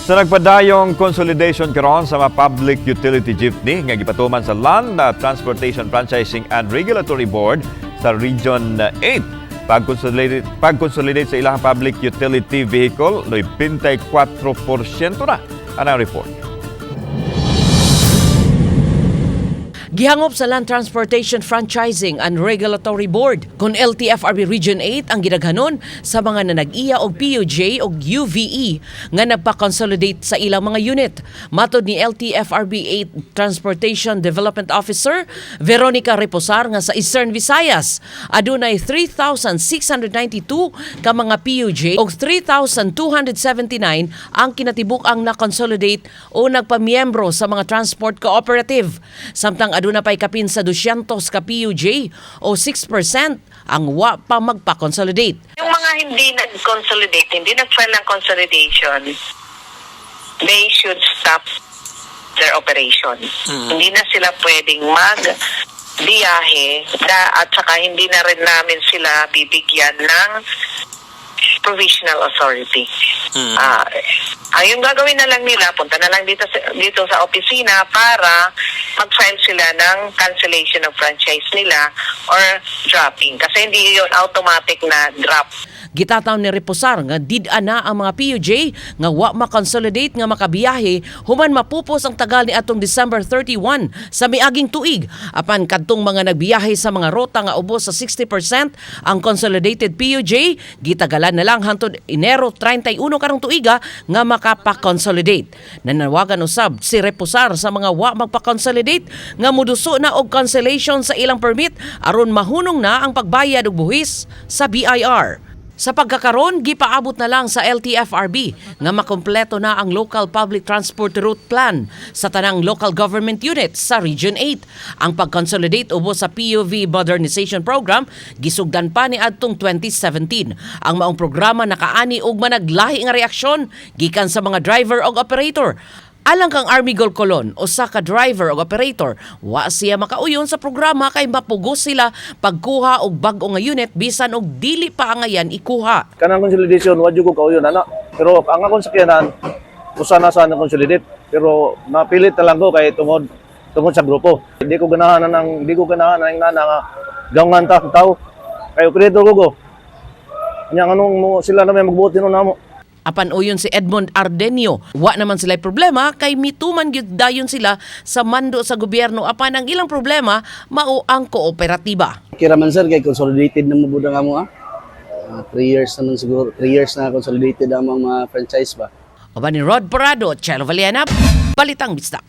Sa nagpadayong consolidation karon sa mga public utility jeepney nga gipatuman sa Land Transportation Franchising and Regulatory Board sa Region 8. Pag-consolidate sa ilang public utility vehicle, 94% na ang report. Gihangop sa Land Transportation Franchising and Regulatory Board kung LTFRB Region 8 ang gidaghanon sa mga nanag-iya og PUJ og UVE nga nagpa-consolidate sa ilang mga unit. Matod ni LTFRB 8 Transportation Development Officer Veronica Reposar nga sa Eastern Visayas adunay 3,692 ka mga PUJ og 3,279 ang kinatibuk-ang na-consolidate o nagpamiyembro sa mga transport cooperative. Samtang aduna pay kapin sa 200 ka PUJ o 6% ang wa pa magpa-consolidate. Yung mga hindi nag-consolidate, hindi nag-file ng consolidation, they should stop their operation. Hindi na sila pwedeng mag-biyahe at saka hindi na rin namin sila bibigyan ng provisional authority. Yung gagawin na lang nila, punta na lang dito sa opisina para mag-file sila ng cancellation of franchise nila or dropping. Kasi hindi yun automatic na drop. Gitataw ni Reposar nga did-ana ang mga PUJ nga wa ma-consolidate nga makabiyahe human mapupos ang tagal ni atong December 31 sa miaging tuig. Apan kadtong mga nagbiyahe sa mga rota nga ubos sa 60% ang consolidated PUJ, gitagalan na lang hangtod Enero 31 karong tuiga nga makapa-consolidate. Nanawagan usab si Reposar sa mga wa magpa-consolidate nga muduso na og cancellation sa ilang permit aron mahunong na ang pagbayad og buhis sa BIR. Sa pagkakaron, gipaabot na lang sa LTFRB nga makompleto na ang Local Public Transport Route Plan sa tanang local government units sa Region 8. Ang pag-consolidate ubos sa PUV Modernization Program gisugdan pa ni adtong 2017. Ang maong programa nakaani og managlahi nga reaksyon gikan sa mga driver o operator. Alang kang Army Gold Colon o sa ka-driver o operator, wa siya makauyon sa programa kay mapugos sila pagkuha og bag-o nga unit bisan og dili pa angayan ikuha. Kanang consolidation, wa jud ko kauyon ana. Pero ang akong sakyanan, usa na sa consolidate. Pero napilit na lang ko kay tungod sa grupo. Hindi ko ganahan ng nana nga gawngan ta tao. Kay operator ko. Nya anong sila na may magbuti no namo. Apan uyon si Edmond Ardenio, wa naman sila'y problema kay mituman gyud dayon sila sa mando sa gobyerno apan ang ilang problema mao ang kooperatiba. Kira man sir kay consolidated na mabuda nga mo 3 years naman siguro, 3 years na consolidated ang mga franchise ba. Oba ni Rod Parado, Chelo Valiana, Balitang Bistak.